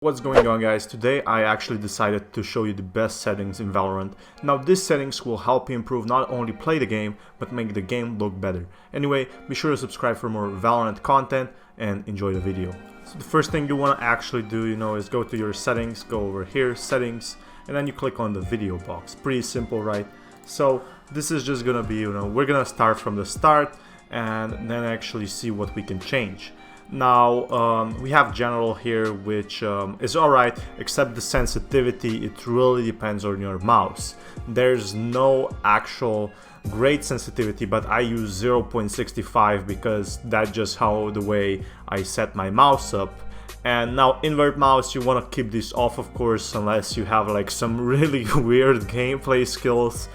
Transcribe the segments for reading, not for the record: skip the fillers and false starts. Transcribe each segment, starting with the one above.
What's going on, guys? Today I actually decided to show you the best settings in Valorant. Now these settings will help you improve, not only play the game, but make the game look better. Anyway, be sure to subscribe for more Valorant content and enjoy the video. So the first thing you want to actually do, is go to your settings, go over here, settings, and then you click on the video box. Pretty simple, right? So this is just gonna be, we're gonna start from the start and then actually see what we can change. Now we have general here, which is alright, except the sensitivity. It really depends on your mouse. There's no actual great sensitivity, but I use 0.65 because that's just how the way I set my mouse up. And now invert mouse, you want to keep this off, of course, unless you have like some really weird gameplay skills,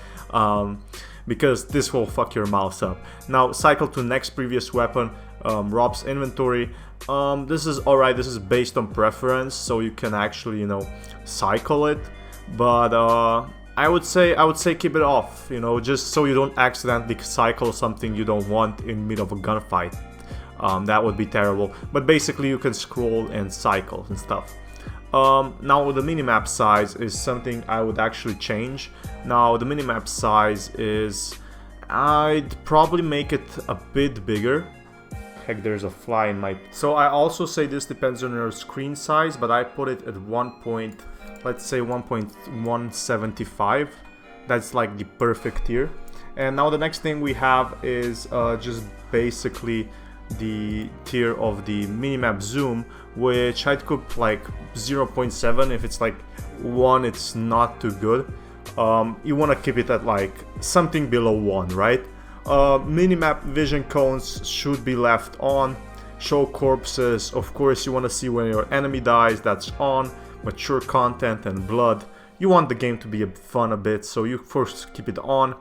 because this will fuck your mouse up. Now cycle to next previous weapon. Rob's inventory. This is alright. This is based on preference, so you can actually cycle it. But I would say keep it off. Just so you don't accidentally cycle something you don't want in mid of a gunfight. That would be terrible. But basically, you can scroll and cycle and stuff. Now the minimap size is something I would actually change. Now the minimap size is, I'd probably make it a bit bigger. Heck, there's a fly in my... So I also say this depends on your screen size, but I put it at let's say 1.175. That's like the perfect tier. And now the next thing we have is just basically the tier of the minimap zoom, which I'd put like 0.7. If it's like 1, it's not too good. You want to keep it at like something below 1, right? Minimap vision cones should be left on. Show corpses, of course you want to see when your enemy dies, that's on. Mature content and blood, you want the game to be fun a bit, so you first keep it on.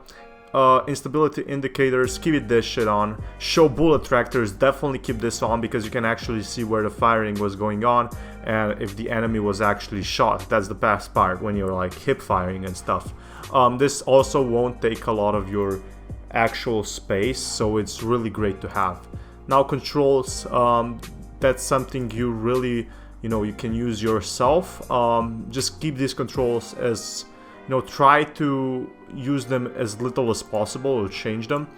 Instability indicators, keep this shit on. Show bullet tractors, definitely keep this on, because you can actually see where the firing was going on and if the enemy was actually shot. That's the best part, when you're like hip firing and stuff. This also won't take a lot of your actual space, so it's really great to have. Now controls, that's something you really you can use yourself. Just keep these controls as try to use them as little as possible or change them.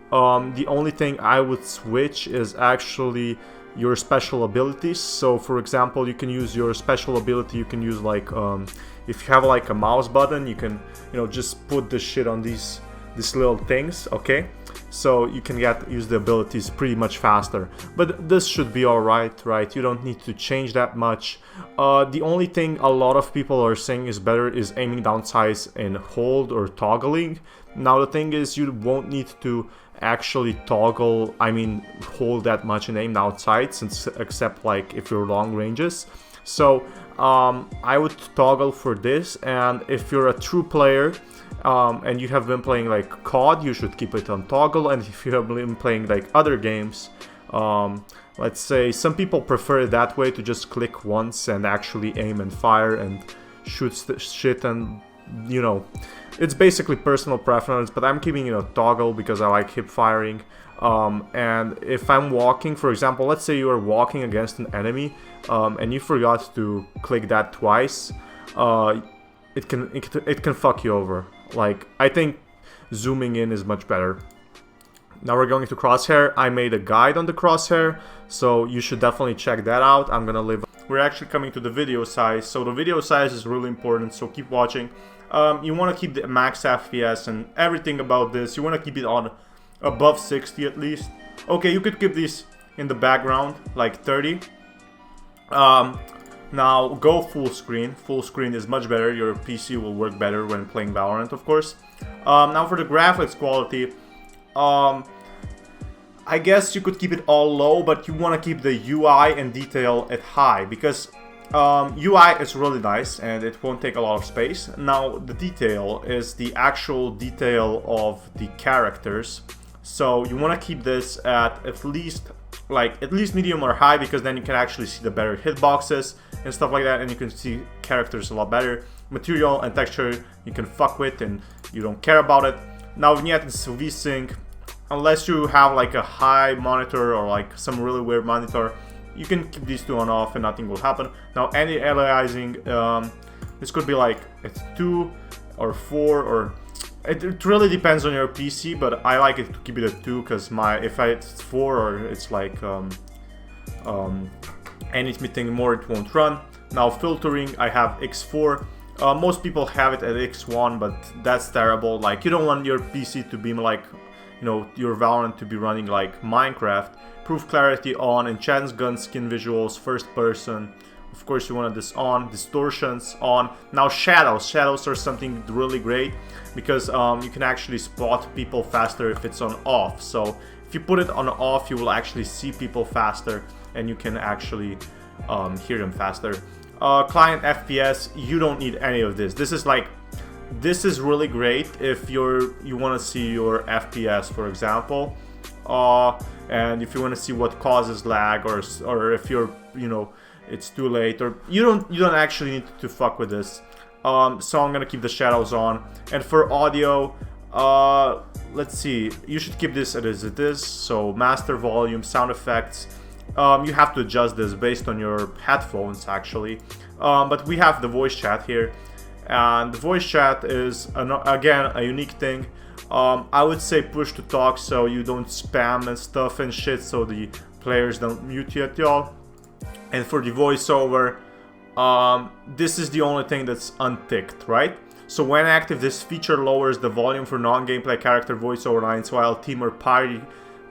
The only thing I would switch is actually your special abilities. So for example, you can use your special ability, you can use like if you have like a mouse button, you can just put this shit on these little things, okay? So you can use the abilities pretty much faster. But this should be alright, right? You don't need to change that much. The only thing a lot of people are saying is better is aiming down sights and hold or toggling. Now the thing is, you won't need to actually hold that much and aim down sights, except like if you're long ranges. So I would toggle for this, and if you're a true player, and you have been playing like COD, you should keep it on toggle. And if you have been playing like other games, let's say some people prefer it that way, to just click once and actually aim and fire and shoot shit, and it's basically personal preference, but I'm keeping it on toggle because I like hip firing. And if I'm walking, for example, let's say you are walking against an enemy, and you forgot to click that twice, it can fuck you over. Like, I think zooming in is much better. Now we're going to Crosshair. I made a guide on the Crosshair, so you should definitely check that out. We're actually coming to the video size. So the video size is really important, so keep watching. You want to keep the max FPS and everything about this. You want to keep it on above 60 at least. Okay, you could keep these in the background, like 30. Now go full screen. Full screen is much better. Your PC will work better when playing Valorant, of course. Now for the graphics quality, I guess you could keep it all low, but you want to keep the UI and detail at high, because UI is really nice and it won't take a lot of space. Now the detail is the actual detail of the characters, so you want to keep this at least medium or high, because then you can actually see the better hitboxes and stuff like that, and you can see characters a lot better. Material and texture you can fuck with and you don't care about it. Now vignette is VSync, unless you have like a high monitor or like some really weird monitor. you can keep these two on off and nothing will happen. Now anti-aliasing, this could be like it's 2 or 4, or it really depends on your PC, but I like it to keep it at 2 because if it's 4 or it's like anything more, it won't run. Now filtering, I have X4. Most people have it at X1, but that's terrible. Like, you don't want your PC to be like, you know, your Valorant to be running like Minecraft. Proof clarity on, enchants gun skin visuals, first person. Of course you want this on, distortions on. Now shadows are something really great because you can actually spot people faster if it's on off. So if you put it on off, you will actually see people faster and you can actually hear them faster. Client FPS, you don't need any of this. This is really great if you want to see your FPS, for example, and if you want to see what causes lag, or if you're, you know, it's too late, or you don't actually need to fuck with this. So I'm gonna keep the shadows on. And for audio, let's see, you should keep this as it is. So master volume, sound effects. You have to adjust this based on your headphones actually, but we have the voice chat here, and the voice chat is again a unique thing. I would say push to talk so you don't spam and stuff and shit, so the players don't mute you at all. And for the voiceover, this is the only thing that's unticked, right? So when active, this feature lowers the volume for non-gameplay character voiceover lines while team or party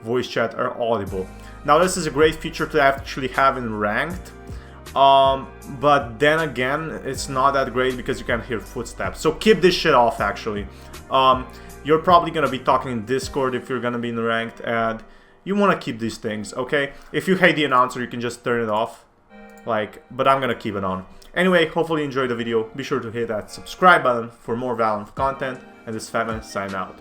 voice chat are audible. Now this is a great feature to actually have in ranked, but then again, it's not that great because you can't hear footsteps. So keep this shit off actually. You're probably gonna be talking in Discord if you're gonna be in ranked, and you wanna keep these things, okay? If you hate the announcer, you can just turn it off, but I'm gonna keep it on. Anyway, hopefully you enjoyed the video. Be sure to hit that subscribe button for more Valorant content, and this Fatman sign out.